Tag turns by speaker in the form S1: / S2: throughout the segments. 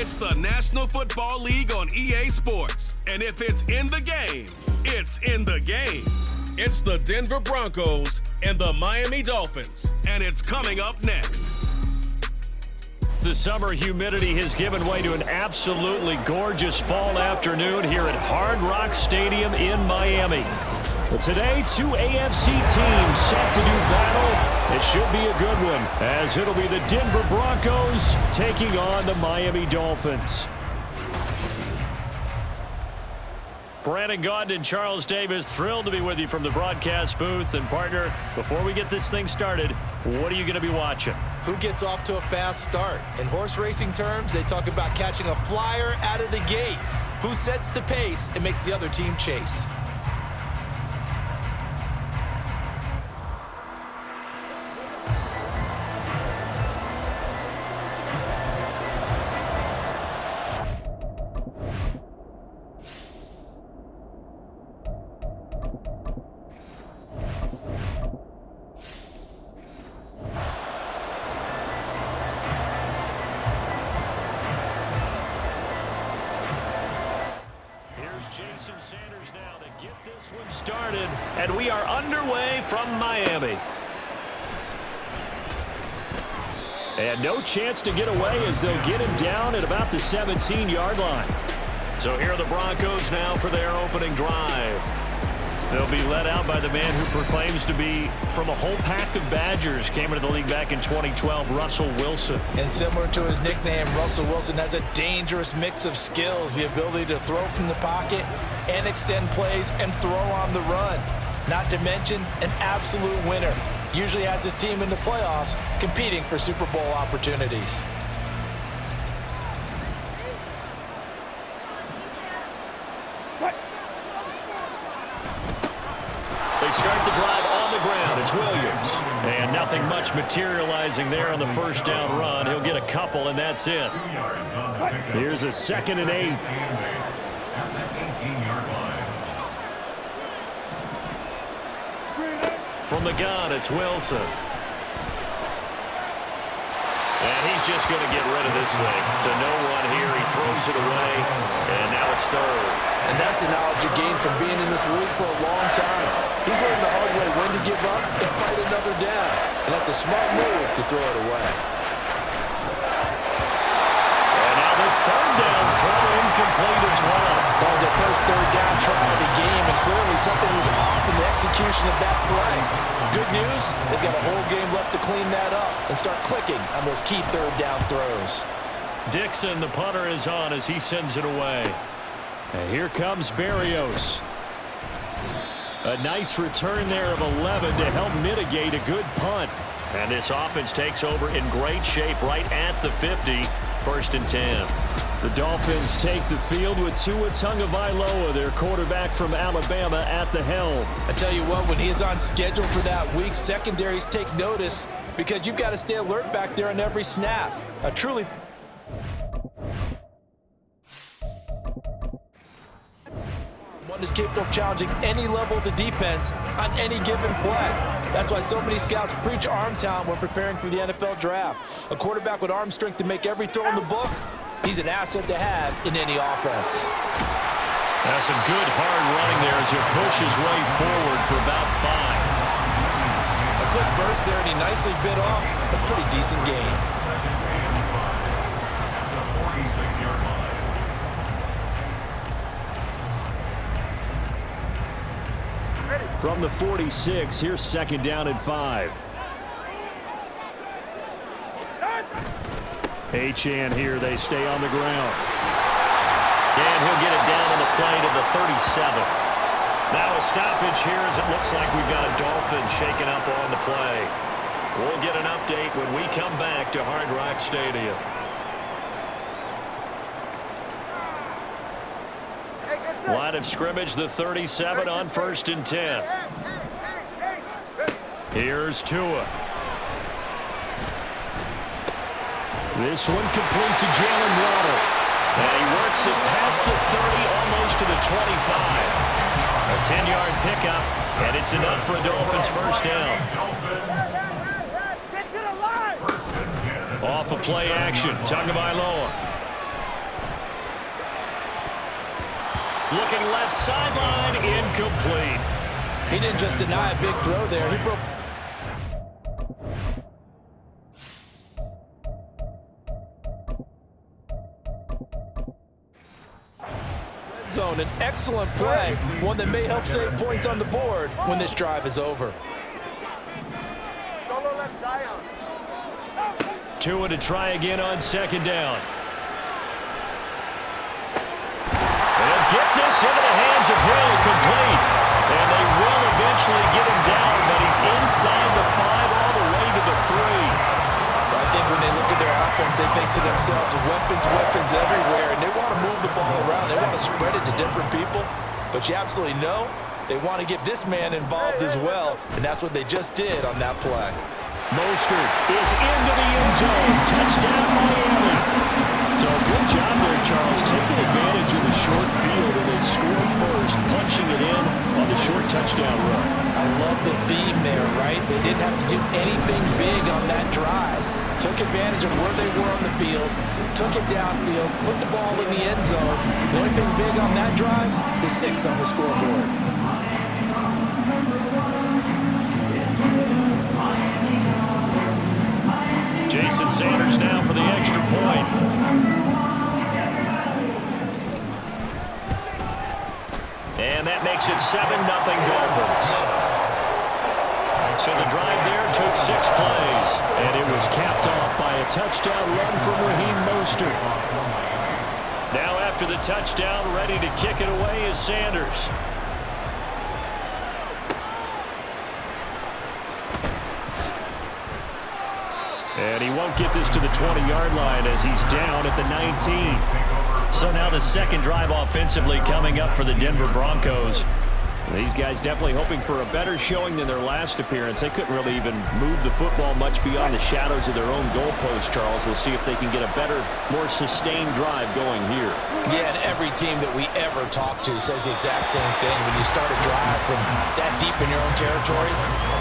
S1: It's the National Football League on EA Sports. And if it's in the game, it's in the game. It's the Denver Broncos and the Miami Dolphins. And it's coming up next.
S2: The summer humidity has given way to an absolutely gorgeous fall afternoon here at Hard Rock Stadium in Miami. But today, two AFC teams set to do battle. It should be a good one, as it'll be the Denver Broncos taking on the Miami Dolphins. Brandon Gaudin and Charles Davis, thrilled to be with you from the broadcast booth. And partner, before we get this thing started, what are you going to be watching?
S3: Who gets off to a fast start? In horse racing terms, they talk about catching a flyer out of the gate. Who sets the pace and makes the other team chase?
S2: Started, and we are underway from Miami. And no chance to get away as they'll get him down at about the 17-yard line. So here are the Broncos now for their opening drive. They'll be led out by the man who proclaims to be from a whole pack of Badgers. Came into the league back in 2012, Russell Wilson.
S3: And similar to his nickname, Russell Wilson has a dangerous mix of skills. The ability to throw from the pocket and extend plays and throw on the run. Not to mention an absolute winner. Usually has his team in the playoffs competing for Super Bowl opportunities.
S2: They start the drive on the ground. It's Williams. And nothing much materializing there on the first down run. He'll get a couple, and that's it. Here's a 2nd and 8. From the gun, it's Wilson. And he's just going to get rid of this thing. To no one here. He throws it away, and now it's 3rd.
S3: And that's the knowledge you gain from being in this league for a long time. He's learned the hard way when to give up and fight another down. And that's a smart move to throw it away.
S2: And now the 3rd down throw incomplete as well.
S3: That was their first 3rd down try of the game, and clearly something was off in the execution of that play. Good news, they've got a whole game left to clean that up and start clicking on those key 3rd down throws.
S2: Dixon, the punter, is on as he sends it away. And here comes Berrios. A nice return there of 11 to help mitigate a good punt. And this offense takes over in great shape right at the 50. 1st and 10. The Dolphins take the field with Tua Tagovailoa, their quarterback from Alabama, at the helm.
S3: I tell you what, when he is on schedule for that week, secondaries take notice because you've got to stay alert back there on every snap. Truly. One is capable of challenging any level of the defense on any given play. That's why so many scouts preach arm talent when preparing for the NFL draft. A quarterback with arm strength to make every throw in the book, he's an asset to have in any offense.
S2: That's some good hard running there as he'll push his way forward for about 5.
S3: A quick burst there, and he nicely bit off a pretty decent gain.
S2: From the 46, here's 2nd down and 5. Achane here, they stay on the ground. And he'll get it down on the play to the 37. Now a stoppage here as it looks like we've got a Dolphin shaking up on the play. We'll get an update when we come back to Hard Rock Stadium. Line of scrimmage, the 37 on 1st and 10. Here's Tua. This one complete to Jalen Waddle. And he works it past the 30, almost to the 25. A 10-yard pickup, and it's enough for a Dolphins 1st down. Off of play action, Tagovailoa. Looking left sideline, incomplete.
S3: He didn't just deny a big throw there. He broke zone. An excellent play, one that may help save points on the board when this drive is over.
S2: Tua to try again on second down. They'll get this into the hands of Hill, complete. And they will eventually get him down, but he's inside the 5 all the way to the 3.
S3: I think when they look at their offense, they think to themselves, weapons everywhere, and they want to move the ball around. They want to spread it to different people, but you absolutely know they want to get this man involved as well, and that's what they just did on that play.
S2: Mostert is into the end zone. Touchdown, Miami. So good job there, Charles, taking advantage of the short field, and they score first, punching it in on the short touchdown run.
S3: I love the theme there, right? They didn't have to do anything big on that drive. Took advantage of where they were on the field, took it downfield, put the ball in the end zone. The only thing big on that drive, the 6 on the scoreboard.
S2: Jason Sanders now for the extra point. And that makes it 7-0 Dolphins. So the drive there took 6 plays, and it was capped off by a touchdown run from Raheem Mostert. Now after the touchdown, ready to kick it away is Sanders. And he won't get this to the 20-yard line as he's down at the 19. So now the second drive offensively coming up for the Denver Broncos. These guys definitely hoping for a better showing than their last appearance. They couldn't really even move the football much beyond the shadows of their own goalpost, Charles. We'll see if they can get a better, more sustained drive going here.
S3: Yeah, and every team that we ever talk to says the exact same thing. When you start a drive from that deep in your own territory,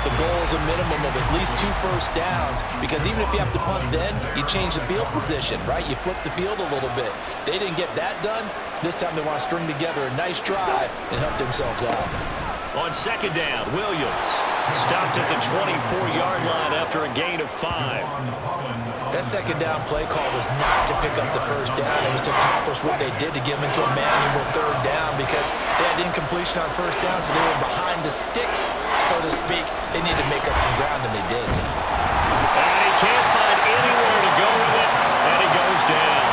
S3: the goal is a minimum of at least 2 first downs, because even if you have to punt then, you change the field position, right? You flip the field a little bit. They didn't get that done. This time they want to string together a nice drive and help themselves out.
S2: On second down, Williams stopped at the 24-yard line after a gain of 5.
S3: That second down play call was not to pick up the first down. It was to accomplish what they did to get them into a manageable third down, because they had incompletion on first down, so they were behind the sticks, so to speak. They needed to make up some ground, and they did.
S2: And he can't find anywhere to go with it, and he goes down.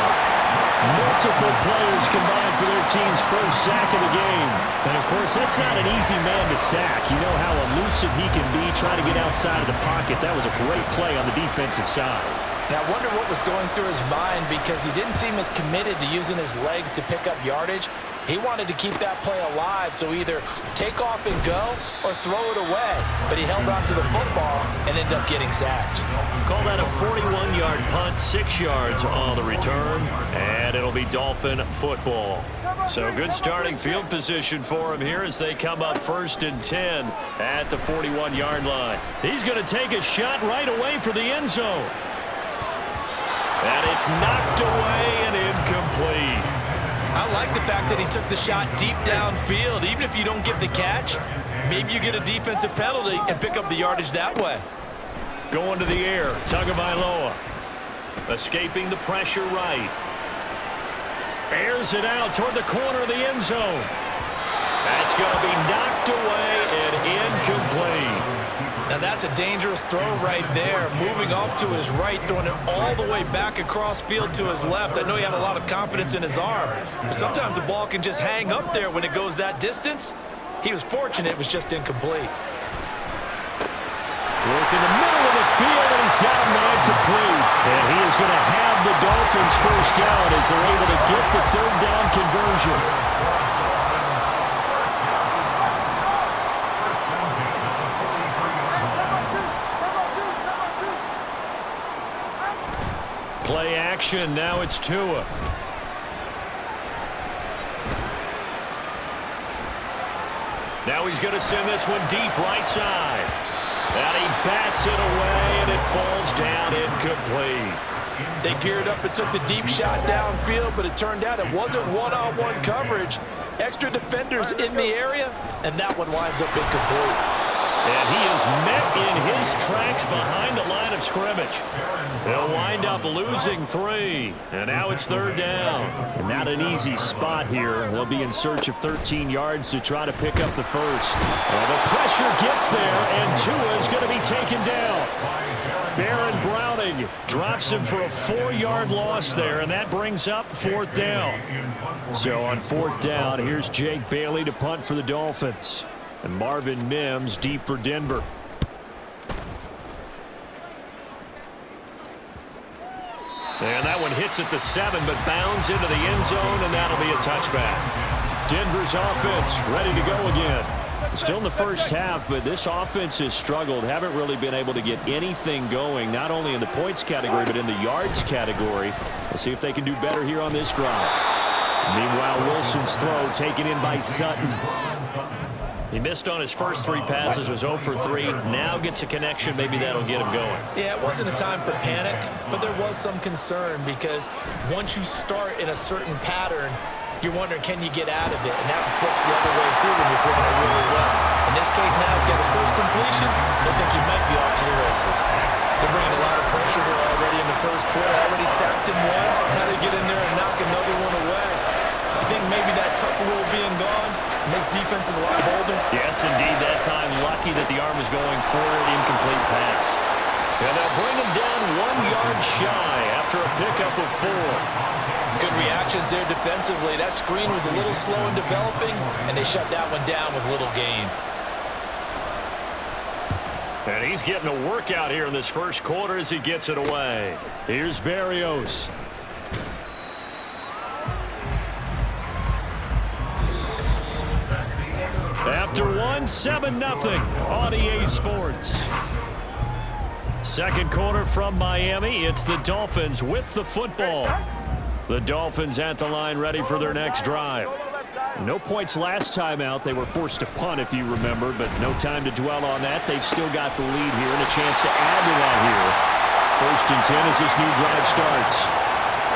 S2: Multiple players combined for their team's first sack of the game. And, of course, that's not an easy man to sack. You know how elusive he can be trying to get outside of the pocket. That was a great play on the defensive side.
S3: Now, I wonder what was going through his mind, because he didn't seem as committed to using his legs to pick up yardage. He wanted to keep that play alive, so either take off and go or throw it away. But he held on to the football and ended up getting sacked.
S2: Call that a 41-yard punt, 6 yards on the return, and it'll be Dolphin football. So good starting field position for him here as they come up 1st and 10 at the 41-yard line. He's going to take a shot right away for the end zone. And it's knocked away and incomplete.
S3: I like the fact that he took the shot deep downfield. Even if you don't get the catch, maybe you get a defensive penalty and pick up the yardage that way.
S2: Going to the air, Tagovailoa. Escaping the pressure right. Airs it out toward the corner of the end zone. That's going to be knocked away and incomplete.
S3: Now that's a dangerous throw right there. Moving off to his right, throwing it all the way back across field to his left. I know he had a lot of confidence in his arm, but sometimes the ball can just hang up there when it goes that distance. He was fortunate it was just incomplete.
S2: Work in the middle of the field, and he's got him incomplete. And he is going to have the Dolphins first down as they're able to get the third down conversion. Play action, now it's Tua. Now he's going to send this one deep right side. And he bats it away, and it falls down incomplete.
S3: They geared up and took the deep shot downfield, but it turned out it wasn't one-on-one coverage. Extra defenders in the area, and that one winds up incomplete.
S2: And he is met in his tracks behind the line of scrimmage. They'll wind up losing 3. And now it's 3rd down. And not an easy spot here. They'll be in search of 13 yards to try to pick up the first. Well, the pressure gets there, and Tua is going to be taken down. Baron Browning drops him for a 4-yard loss there, and that brings up 4th down. So on 4th down, here's Jake Bailey to punt for the Dolphins. And Marvin Mims deep for Denver. And that one hits at the 7, but bounds into the end zone, and that'll be a touchback. Denver's offense ready to go again. Still in the first half, but this offense has struggled. Haven't really been able to get anything going, not only in the points category, but in the yards category. We'll see if they can do better here on this drive. Meanwhile, Wilson's throw taken in by Sutton. He missed on his first 3 passes, was 0 for 3. Now gets a connection. Maybe that'll get him going.
S3: Yeah, it wasn't a time for panic, but there was some concern because once you start in a certain pattern, you're wondering, can you get out of it? And that flips the other way, too, when you're throwing it really well. In this case, now he's got his first completion. They think he might be off to the races. They're bringing a lot of pressure here already in the first quarter. Already sacked him once. How to get in there and knock another one away. I think maybe that Tucker rule being gone makes defenses a lot bolder.
S2: Yes, indeed. That time, lucky that the arm was going forward. Incomplete pass. And they'll bring him down 1 yard shy after a pickup of 4.
S3: Good reactions there defensively. That screen was a little slow in developing, and they shut that one down with little gain.
S2: And he's getting a workout here in this first quarter as he gets it away. Here's Berrios. After 7-0 on EA Sports. Second quarter from Miami. It's the Dolphins with the football. The Dolphins at the line ready for their next drive. No points last time out. They were forced to punt, if you remember, but no time to dwell on that. They've still got the lead here and a chance to add to that here. 1st and 10 as this new drive starts.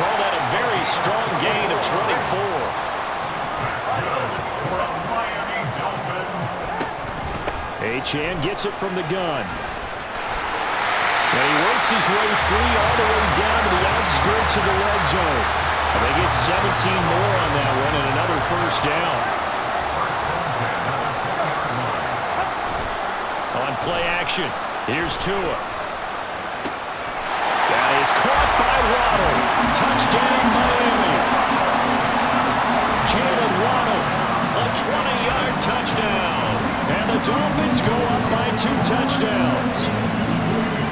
S2: Call that a very strong gain of 24. Achane gets it from the gun. And he works his way free all the way down to the outskirts of the red zone. And they get 17 more on that one and another first down. On play action, here's Tua. That is caught by Waddle. Touchdown, Miami. Jalen Waddle, a 20-yard touchdown. And the Dolphins go up by 2 touchdowns.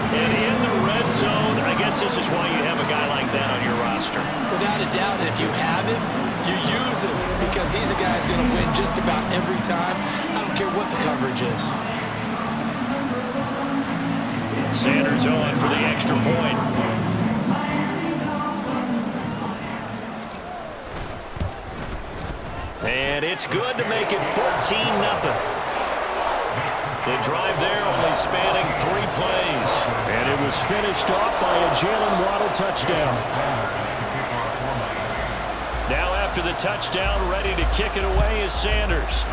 S2: And in the red zone, I guess this is why you have a guy like that on your roster.
S3: Without a doubt, and if you have him, you use him because he's a guy who's going to win just about every time. I don't care what the coverage is.
S2: Sanders on for the extra point. And it's good to make it 14-0. The drive there only spanning 3 plays. And it was finished off by a Jalen Waddle touchdown. Now after the touchdown, ready to kick it away is Sanders.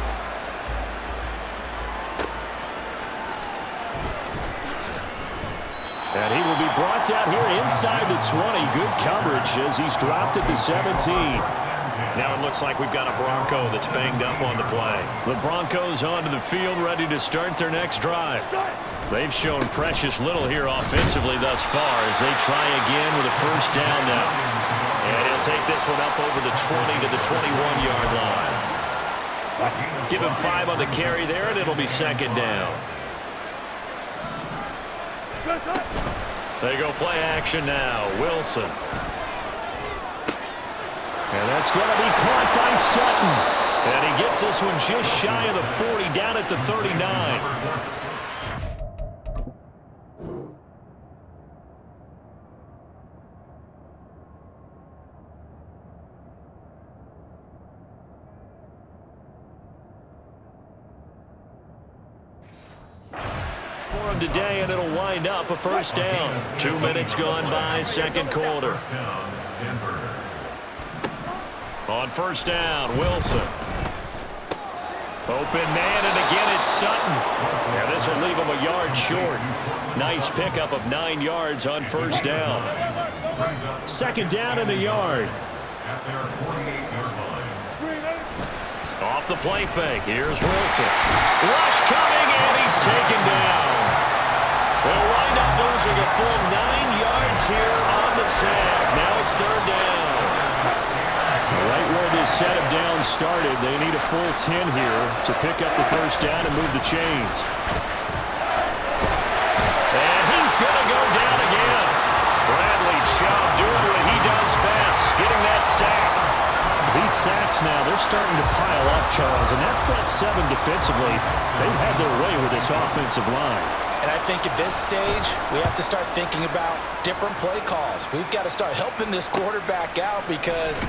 S2: And he will be brought down here inside the 20. Good coverage as he's dropped at the 17. Now it looks like we've got a Bronco that's banged up on the play. The Broncos onto the field ready to start their next drive. They've shown precious little here offensively thus far as they try again with a first down now. And he'll take this one up over the 20 to the 21-yard line. Give him 5 on the carry there, and it'll be 2nd down. They go play action now. Wilson. And that's going to be caught by Sutton. And he gets this one just shy of the 40, down at the 39. For him today, and it'll wind up a first down. 2 minutes gone by, second quarter. On first down, Wilson. Open man, and again it's Sutton. Yeah, this will leave him a yard short. Nice pickup of 9 yards on first down. Second down in the yard. Off the play fake. Here's Wilson. Rush coming, and he's taken down. They'll wind up losing a full 9 yards here on the sack. Now it's third down. Right where this set of downs started, they need a full 10 here to pick up the first down and move the chains. And he's going to go down again. Bradley Chubb doing what he does best, getting that sack. These sacks now, they're starting to pile up, Charles, and that front seven defensively, they've had their way with this offensive line.
S3: And I think at this stage, we have to start thinking about different play calls. We've got to start helping this quarterback out because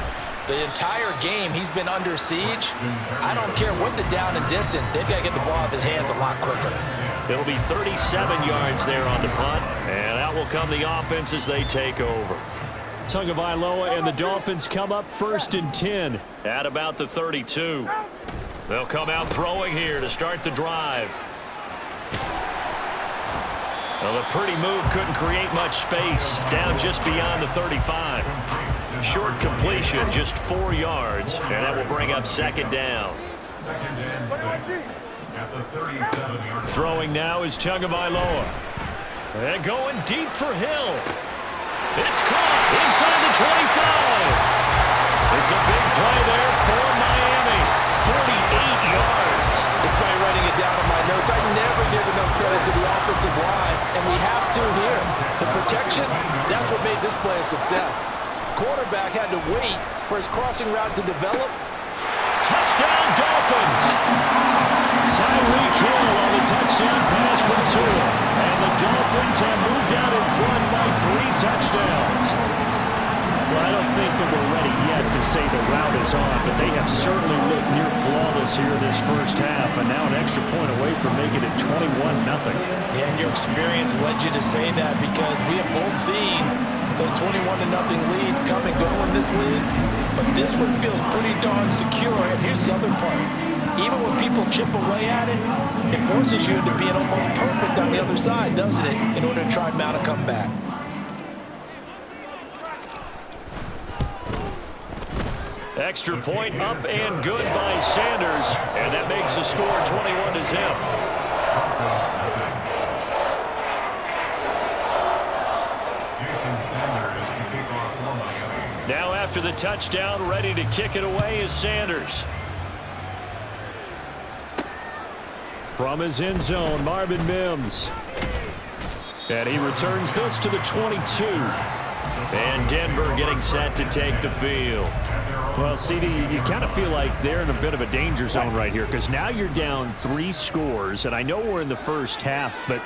S3: the entire game he's been under siege. I don't care what the down and distance. They've got to get the ball out of his hands a lot quicker.
S2: It'll be 37 yards there on the punt, and out will come the offense as they take over. Tagovailoa and the Dolphins come up first and 10 at about the 32. They'll come out throwing here to start the drive. Well, the pretty move couldn't create much space, down just beyond the 35. Short completion, just 4 yards, and that will bring up second down. Throwing now is Tagovailoa. And going deep for Hill. It's caught inside the 25. It's a big play there for Miami. 48 yards.
S3: Despite writing it down in my notes, I never give enough credit to the offensive line, and we have to here. The protection, that's what made this play a success. Quarterback had to wait for his crossing route to develop.
S2: Touchdown, Dolphins. Tyreek Hill on the touchdown pass from Tua. And the Dolphins have moved out in front by 3 touchdowns. Well, I don't think that we're ready yet to say the route is on, but they have certainly looked near flawless here this first half, and now an extra point away from making it 21-0.
S3: Yeah, and your experience led you to say that because we have both seen those 21-0 leads come and go in this league, but this one feels pretty darn secure. And here's the other part. Even when people chip away at it, it forces you into being almost perfect on the other side, doesn't it, in order to try and mount a comeback.
S2: Extra point up and good by Sanders, and that makes the score 21-0. Now after the touchdown, ready to kick it away is Sanders. From his end zone, Marvin Mims. And he returns this to the 22. And Denver getting set to take the field. Well, CD, you kind of feel like they're in a bit of a danger zone right here because now you're down 3 scores, and I know we're in the first half, but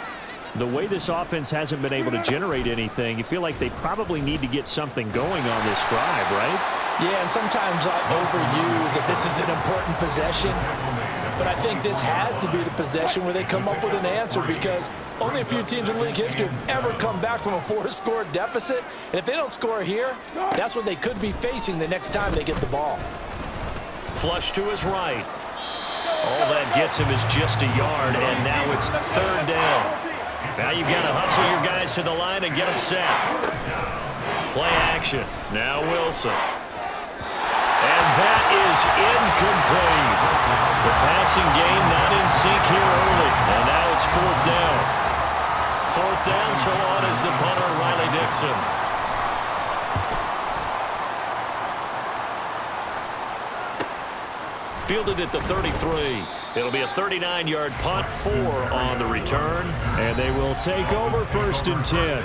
S2: the way this offense hasn't been able to generate anything, you feel like they probably need to get something going on this drive, right?
S3: Yeah, and sometimes I overuse that this is an important possession, but I think this has to be the possession where they come up with an answer because only a few teams in league history have ever come back from a 4-score deficit, and if they don't score here, that's what they could be facing the next time they get the ball.
S2: Flush to his right. All that gets him is just a yard, and now it's third down. Now you've got to hustle your guys to the line and get them set. Play action. Now Wilson. And that is incomplete. The passing game not in sync here early. And now it's fourth down. Fourth down, so on is the punter, Riley Dixon. Fielded at the 33. It'll be a 39-yard punt, 4 on the return. And they will take over first and 10.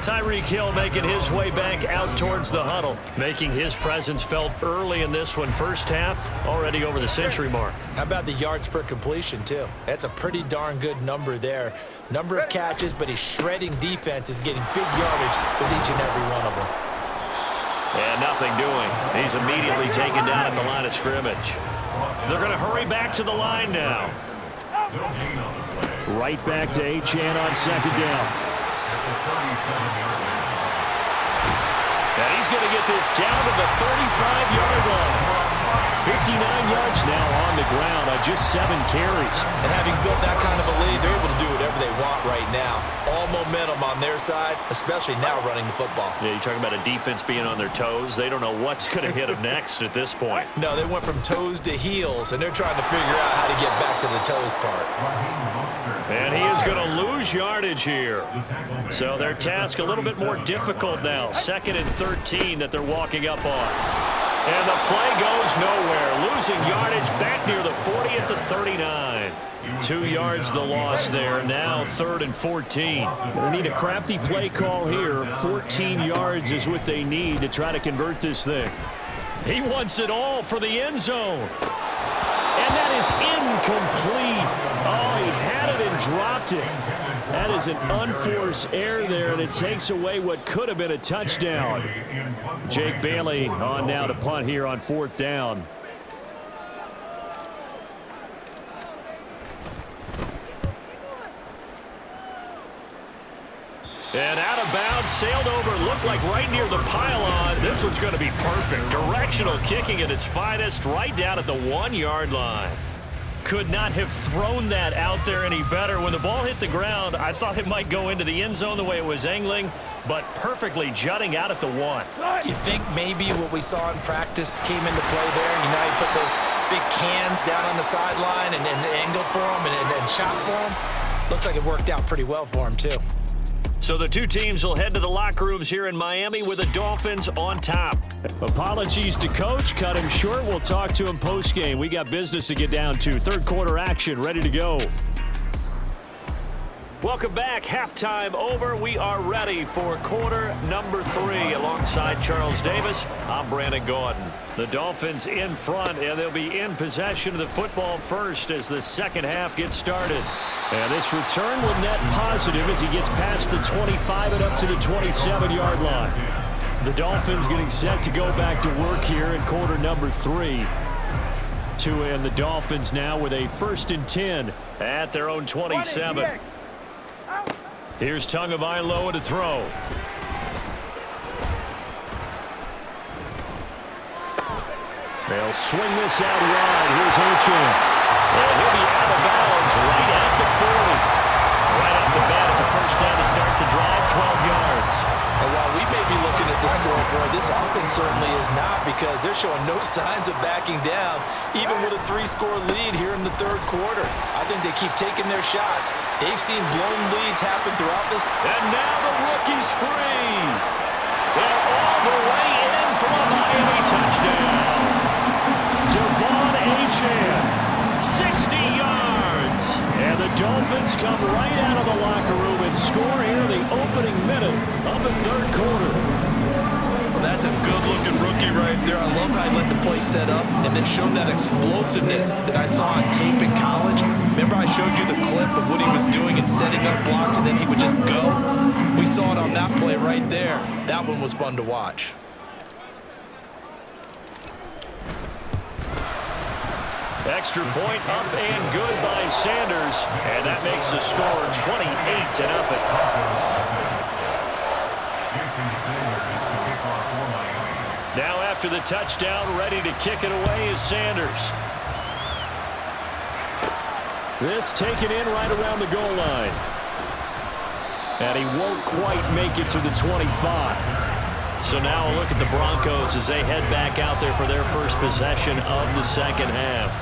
S2: Tyreek Hill making his way back out towards the huddle, making his presence felt early in this one. First half, already over the century mark.
S3: How about the yards per completion, too? That's a pretty darn good number there. Number of catches, but his shredding defense is getting big yardage with each and every one of them.
S2: And nothing doing. He's immediately taken down at the line of scrimmage. They're going to hurry back to the line now. Right back to Achane on second down. And he's going to get this down to the 35-yard line. 59 yards now on the ground on just 7 carries.
S3: And having built that kind of a lead, they're able to do whatever they want right now. All momentum on their side, especially now running the football.
S2: Yeah, you're talking about a defense being on their toes. They don't know what's going to hit them next at this point.
S3: No, they went from toes to heels, and they're trying to figure out how to get back to the toes part.
S2: And he is going to lose yardage here. So their task a little bit more difficult now. 2nd and 13 that they're walking up on. And the play goes nowhere. Losing yardage back near the 40 at the 39. 2 yards the loss there. Now 3rd and 14. They need a crafty play call here. 14 yards is what they need to try to convert this thing. He wants it all for the end zone. And that is incomplete. Oh, he had it and dropped it. That is an unforced error there, and it takes away what could have been a touchdown. Jake Bailey on now to punt here on 4th down. And out of bounds, sailed over, looked like right near the pylon. This one's going to be perfect. Directional kicking at its finest, right down at the 1-yard line. Could not have thrown that out there any better. When the ball hit the ground, I thought it might go into the end zone the way it was angling, but perfectly jutting out at the 1.
S3: You think maybe what we saw in practice came into play there? You know, you put those big cans down on the sideline and angled for them and shot for them. Looks like it worked out pretty well for him, too.
S2: So the two teams will head to the locker rooms here in Miami with the Dolphins on top. Apologies to Coach. Cut him short. We'll talk to him post-game. We got business to get down to. 3rd quarter action ready to go. Welcome back. Halftime over. We are ready for quarter number 3. Alongside Charles Davis, I'm Brandon Gordon. The Dolphins in front, and they'll be in possession of the football first as the second half gets started. And this return will net positive as he gets past the 25 and up to the 27-yard line. The Dolphins getting set to go back to work here in quarter number 3. And the Dolphins now with a 1st and 10 at their own 27. Here's Tagovailoa to throw. They'll swing this out wide. Here's Hurchin. And he'll be out of bounds right at the 40. Right off the bat, it's a 1st down to start the drive, 12 yards.
S3: And while we may be looking at the scoreboard, this offense certainly is not, because they're showing no signs of backing down, even with a 3-score lead here in the 3rd quarter. I think they keep taking their shots. They've seen blown leads happen throughout this.
S2: And now the rookie's free. They're all the way in for a Miami touchdown. Devon Achane, 60 yards. And the Dolphins come right out of the locker room and score here in the opening minute of the 3rd quarter.
S3: Well, that's a good-looking rookie right there. I love how he let the play set up and then showed that explosiveness that I saw on tape in college. Remember I showed you the clip of what he was doing and setting up blocks, and then he would just go? We saw it on that play right there. That one was fun to watch.
S2: Extra point up and good by Sanders, and that makes the score 28-0. Now after the touchdown, ready to kick it away is Sanders. This taken in right around the goal line. And he won't quite make it to the 25. So now a look at the Broncos as they head back out there for their first possession of the second half.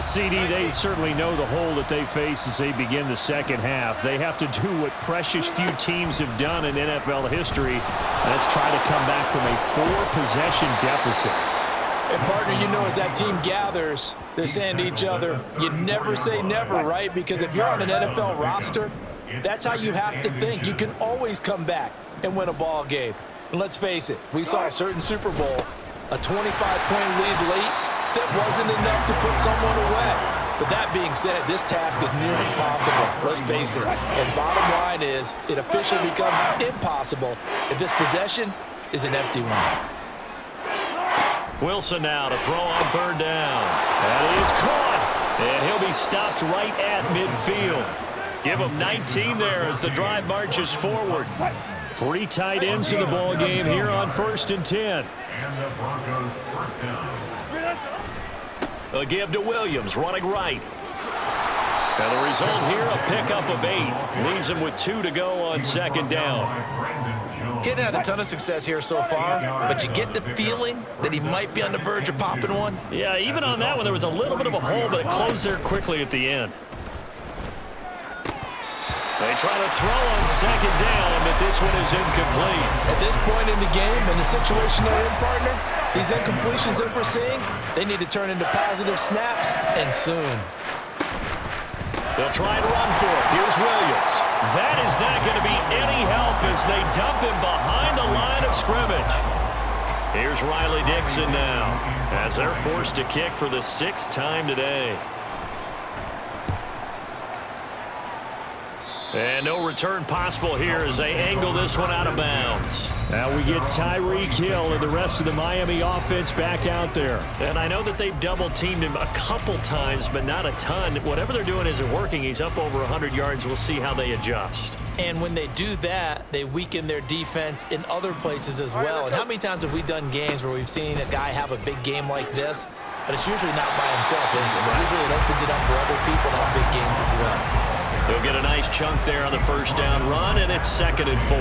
S2: CD, they certainly know the hole that they face as they begin the second half. They have to do what precious few teams have done in NFL history. That's try to come back from a 4-possession deficit.
S3: And, partner, you know, as that team gathers, they're saying to each other, you never say never, right? Because if you're on an NFL roster, that's how you have to think. You can always come back and win a ball game. And let's face it, we saw a certain Super Bowl, a 25-point lead late, that wasn't enough to put someone away. But that being said, this task is near impossible, let's face it. And bottom line is, it officially becomes impossible if this possession is an empty one.
S2: Wilson now to throw on 3rd down. That is caught. And he'll be stopped right at midfield. Give him 19 there as the drive marches forward. 3 tight ends in the ball game here on 1st and 10.
S4: And the Broncos 1st down.
S2: A give to Williams, running right. And the result here, a pickup of 8. Leaves him with 2 to go on second down.
S3: He hadn't had a ton of success here so far, but you get the feeling that he might be on the verge of popping one.
S2: Yeah, even on that one, there was a little bit of a hole, but it closed there quickly at the end. They try to throw on second down, but this one is incomplete.
S3: At this point in the game, in the situation they're in, partner, these incompletions that we're seeing, they need to turn into positive snaps, and soon.
S2: They'll try and run for it. Here's Williams. That is not going to be any help as they dump him behind the line of scrimmage. Here's Riley Dixon now as they're forced to kick for the 6th time today. And no return possible here as they angle this one out of bounds. Now we get Tyreek Hill and the rest of the Miami offense back out there. And I know that they've double-teamed him a couple times, but not a ton. Whatever they're doing isn't working. He's up over 100 yards. We'll see how they adjust.
S3: And when they do that, they weaken their defense in other places as well. And how many times have we done games where we've seen a guy have a big game like this, but it's usually not by himself, is it? But usually it opens it up for other people to have big games as well.
S2: They'll get a nice chunk there on the first down run, and it's 2nd and 4.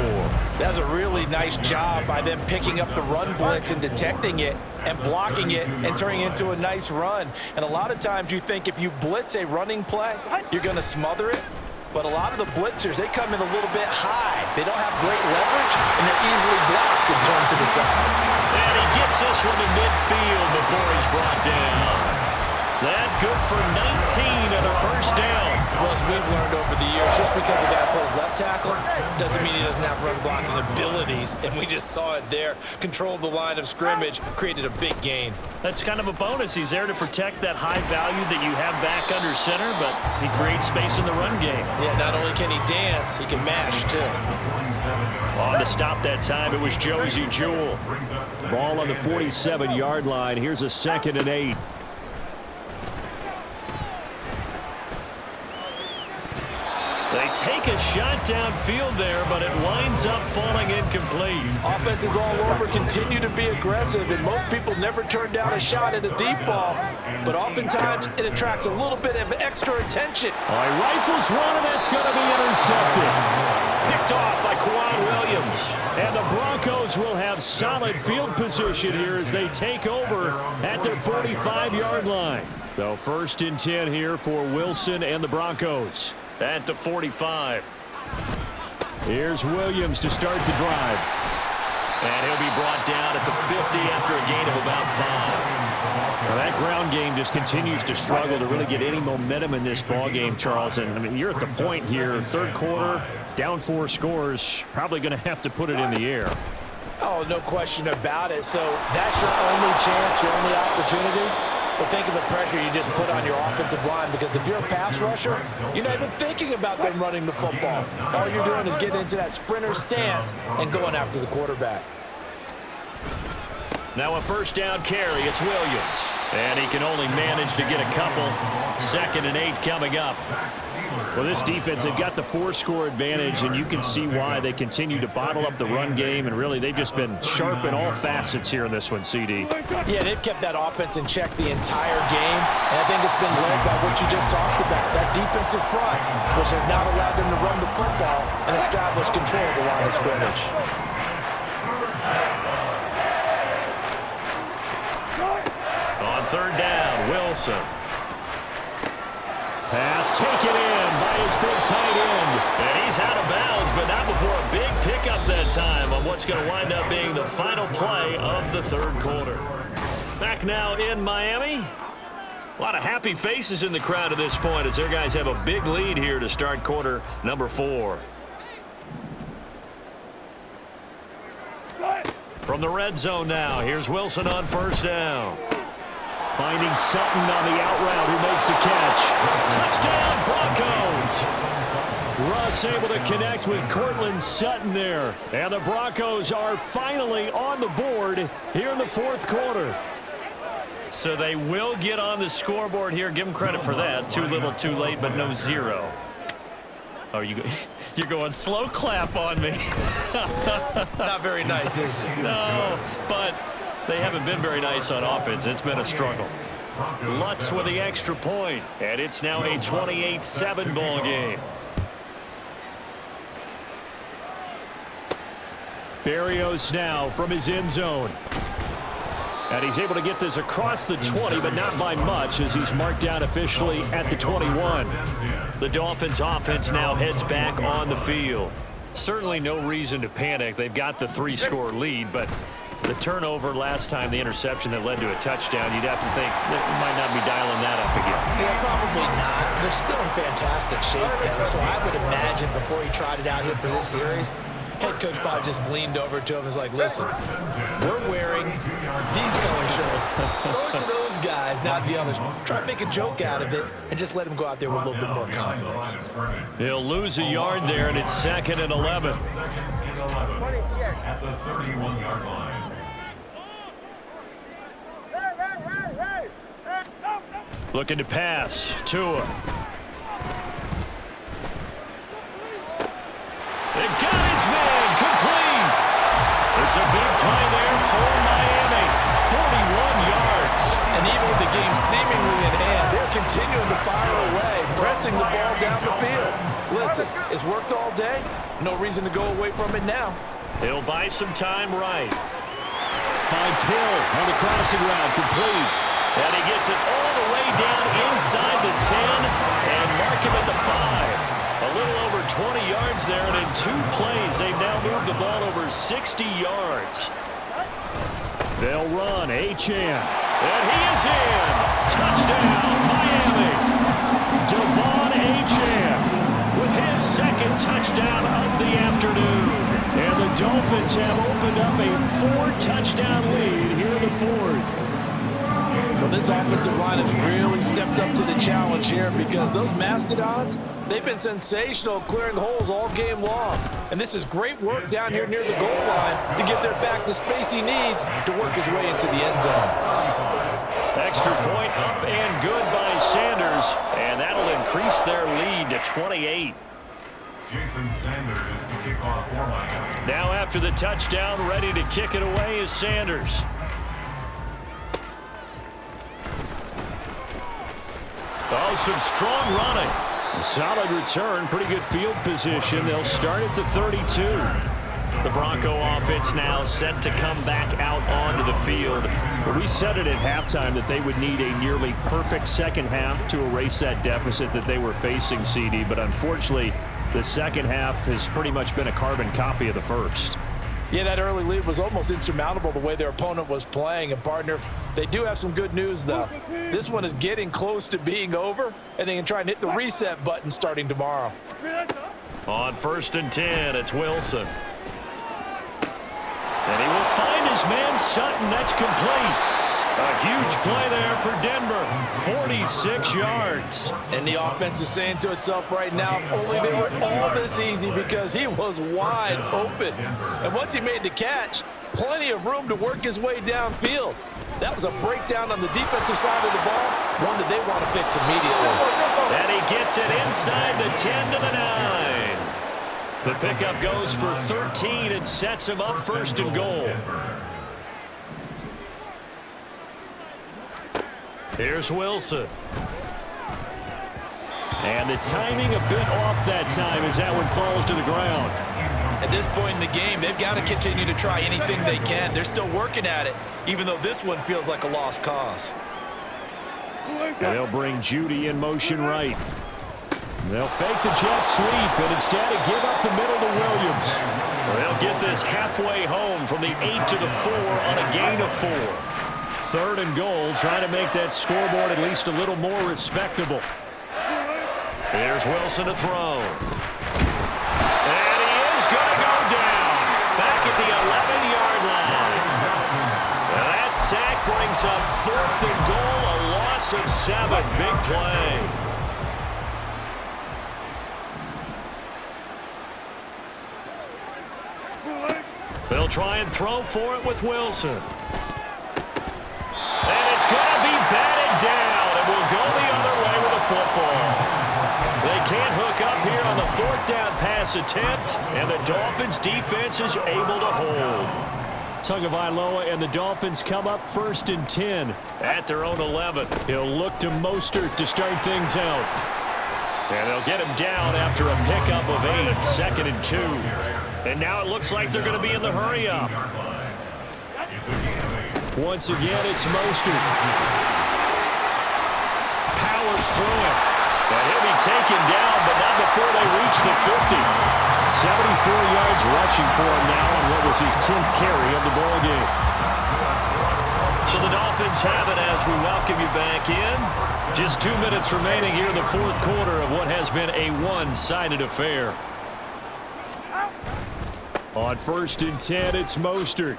S3: That's a really nice job by them picking up the run blitz and detecting it and blocking it and turning it into a nice run. And a lot of times you think if you blitz a running play, you're going to smother it. But a lot of the blitzers, they come in a little bit high. They don't have great leverage, and they're easily blocked and turned to the side.
S2: And he gets this one to midfield before he's brought down. That good for 19 and a first down.
S3: Well, as we've learned over the years, just because a guy plays left tackle doesn't mean he doesn't have run blocking abilities, and we just saw it there. Controlled the line of scrimmage, created a big gain.
S2: That's kind of a bonus. He's there to protect that high value that you have back under center, but he creates space in the run game.
S3: Yeah, not only can he dance, he can mash, too.
S2: On to stop that time, it was Josie Jewell. Ball on the 47-yard line. Here's a 2nd and 8. They take a shot downfield there, but it winds up falling incomplete.
S3: Offenses all over continue to be aggressive, and most people never turn down a shot at a deep ball. But oftentimes, it attracts a little bit of extra attention.
S2: All right, rifles one, and that's going to be intercepted. Picked off by Quan Williams. And the Broncos will have solid field position here as they take over at their 45-yard line. So 1st and 10 here for Wilson and the Broncos. At the 45. Here's Williams to start the drive. And he'll be brought down at the 50 after a gain of about 5. Well, that ground game just continues to struggle to really get any momentum in this ball game, Charles. And I mean, you're at the point here, 3rd quarter, down 4 scores, probably going to have to put it in the air.
S3: Oh, no question about it. So that's your only chance, your only opportunity. But think of the pressure you just put on your offensive line, because if you're a pass rusher, you're not even thinking about them running the football. All you're doing is getting into that sprinter stance and going after the quarterback.
S2: Now a first down carry. It's Williams. And he can only manage to get a couple. 2nd and 8 coming up. Well, this defense, they've got the 4-score advantage, and you can see why they continue to bottle up the run game, and really they've just been sharp in all facets here in this one, CD.
S3: Yeah, they've kept that offense in check the entire game, and I think it's been led by what you just talked about, that defensive front, which has not allowed them to run the football and establish control of the line of scrimmage.
S2: On 3rd down, Wilson. Pass taken in by his big tight end. And he's out of bounds, but not before a big pickup that time on what's going to wind up being the final play of the 3rd quarter. Back now in Miami. A lot of happy faces in the crowd at this point as their guys have a big lead here to start quarter number 4. From the red zone now, here's Wilson on 1st down. Finding Sutton on the out route, who makes the catch. Touchdown, Broncos! Russ able to connect with Cortland Sutton there. And the Broncos are finally on the board here in the 4th quarter. So they will get on the scoreboard here. Give them credit for that. Too little, too late, but no 0. Oh, you're going slow clap on me.
S3: Not very nice, is it?
S2: No, but they haven't been very nice on offense. It's been a struggle. Lutz with the extra point, and it's now a 28-7 ball game. Berrios now from his end zone. And he's able to get this across the 20, but not by much, as he's marked down officially at the 21. The Dolphins offense now heads back on the field. Certainly no reason to panic. They've got the 3-score lead, but the turnover last time, the interception that led to a touchdown, you'd have to think that you might not be dialing that up again.
S3: Yeah, probably not. They're still in fantastic shape, though, so I would imagine before he tried it out here for this series, head coach probably just leaned over to him and was like, listen, we're wearing these color shirts. Throw it to those guys, not the others. Try to make a joke out of it and just let him go out there with a little bit more confidence.
S2: He'll lose a yard there, and it's 2nd and 11.
S4: At the 31-yard line.
S2: Looking to pass. Tua. They got his man. Complete. It's a big play there for Miami. 41 yards.
S3: And even with the game seemingly in hand, they're continuing to fire away, pressing the ball down the field. Listen, it's worked all day. No reason to go away from it now.
S2: He'll buy some time right. Finds Hill on the crossing route. Complete. And he gets it all the way down inside the 10 and mark him at the 5. A little over 20 yards there, and in 2 plays, they've now moved the ball over 60 yards. They'll run. Achane. And he is in. Touchdown, Miami. Devon Achane with his 2nd touchdown of the afternoon. And the Dolphins have opened up a 4-touchdown lead here in the 4th.
S3: Well, this offensive line has really stepped up to the challenge here because those Mastodons, they've been sensational clearing holes all game long. And this is great work down here near the goal line to give their back the space he needs to work his way into the end zone.
S2: Extra point up and good by Sanders, and that'll increase their lead to 28.
S4: Jason Sanders to kick off for Miami.
S2: Now after the touchdown, ready to kick it away is Sanders. Oh, some strong running. Solid return, pretty good field position. They'll start at the 32. The Bronco offense now set to come back out onto the field. We said it at halftime that they would need a nearly perfect second half to erase that deficit that they were facing, CD, but unfortunately, the second half has pretty much been a carbon copy of the first.
S3: Yeah, that early lead was almost insurmountable the way their opponent was playing. And, partner, they do have some good news, though. This one is getting close to being over, and they can try and hit the reset button starting tomorrow.
S2: On 1st and 10, it's Wilson. And he will find his man Sutton. That's complete. A huge play there for Denver. 46 yards.
S3: And the offense is saying to itself right now, if only they were all this easy, because he was wide open. And once he made the catch, plenty of room to work his way downfield. That was a breakdown on the defensive side of the ball, one that they want to fix immediately.
S2: And he gets it inside the 10 to the 9. The pickup goes for 13 and sets him up 1st and goal. Here's Wilson. And the timing a bit off that time as that one falls to the ground.
S3: At this point in the game, they've got to continue to try anything they can. They're still working at it, even though this one feels like a lost cause.
S2: And they'll bring Judy in motion right. They'll fake the jet sweep and instead give up the middle to Williams. They'll get this halfway home from the 8 to the 4 on a gain of 4. 3rd and goal, trying to make that scoreboard at least a little more respectable. Here's Wilson to throw. And he is going to go down. Back at the 11-yard line. That sack brings up 4th and goal, a loss of 7. Big play. They'll try and throw for it with Wilson. And it's going to be batted down, and will go the other way with the football. They can't hook up here on the 4th down pass attempt, and the Dolphins defense is able to hold. Tagovailoa and the Dolphins come up 1st and 10 at their own 11. He'll look to Mostert to start things out. And they'll get him down after a pickup of 8, 2nd and 2. And now it looks like they're going to be in the hurry-up. Once again, it's Mostert. Powers through him. And he'll be taken down, but not before they reach the 50. 74 yards rushing for him now on what was his 10th carry of the ball game. So the Dolphins have it as we welcome you back in. Just 2 minutes remaining here in the 4th quarter of what has been a one-sided affair. On 1st and 10, it's Mostert.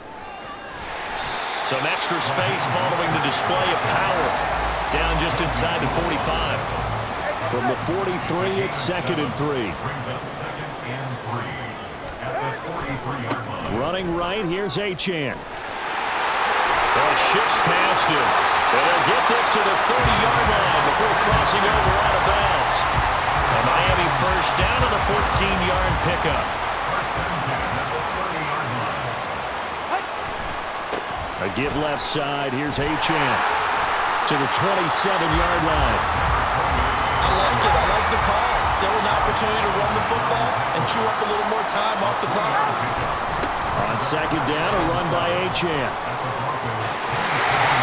S2: Some extra space following the display of power. Down just inside the 45. From the 43, it's 2nd and 3. Running right, here's Achane. Shifts past him. And they'll get this to the 30-yard line before crossing over out of bounds. And Miami first down on the 14-yard pickup. A give left side. Here's Achane to the 27-yard line.
S3: I like it. I like the call. Still an opportunity to run the football and chew up a little more time off the clock.
S2: On 2nd down, a run by Achane.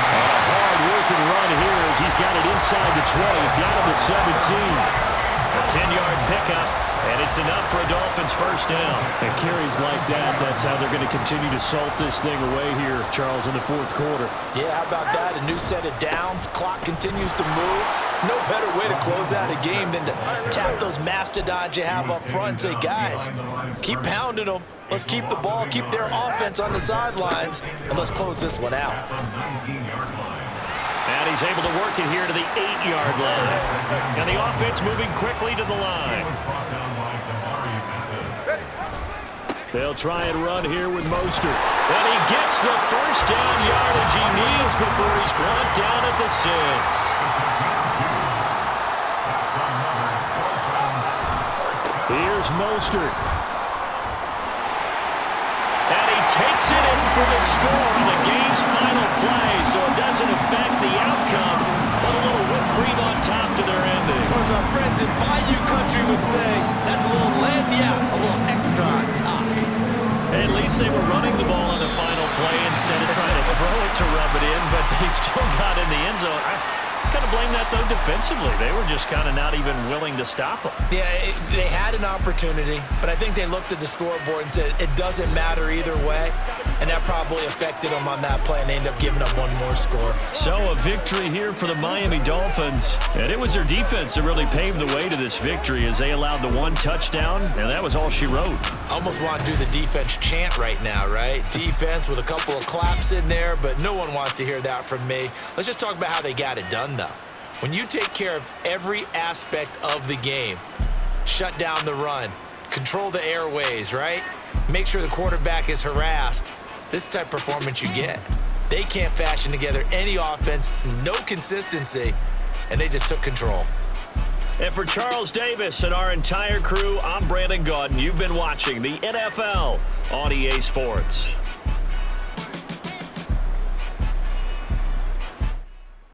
S2: A hard-working run here as he's got it inside the 20, down to the 17. A 10-yard pickup, and it's enough for a Dolphins first down. And carries like that, that's how they're going to continue to salt this thing away here, Charles, in the 4th quarter.
S3: Yeah, how about that? A new set of downs. Clock continues to move. No better way to close out a game than to tap those mastodons you have up front and say, guys, keep pounding them. Let's keep the ball, keep their offense on the sidelines, and let's close this one out.
S2: And he's able to work it here to the 8-yard line. And the offense moving quickly to the line. They'll try and run here with Mostert. And he gets the first down yardage he needs before he's brought down at the 6. Here's Mostert. And he takes it in for the score on the game's final play, so it doesn't affect the outcome, but a little whipped cream on top to their ending.
S3: Or as our friends in Bayou Country would say, that's a little lagniappe, a little extra on top.
S2: At least they were running the ball on the final play instead of trying to throw it to rub it in, but they still got in the end zone. I kind of blame that, though, defensively. They were just kind of not even willing to stop them.
S3: Yeah, they had an opportunity, but I think they looked at the scoreboard and said it doesn't matter either way, and that probably affected them on that play, and they ended up giving up one more score.
S2: So a victory here for the Miami Dolphins, and it was their defense that really paved the way to this victory as they allowed the one touchdown, and that was all she wrote.
S3: I almost want to do the defense chant right now, right? Defense with a couple of claps in there, but no one wants to hear that from me. Let's just talk about how they got it done, though. When you take care of every aspect of the game, shut down the run, control the airways, right? Make sure the quarterback is harassed. This type of performance you get. They can't fashion together any offense, no consistency, and they just took control.
S2: And for Charles Davis and our entire crew, I'm Brandon Gaudin. You've been watching the NFL on EA Sports.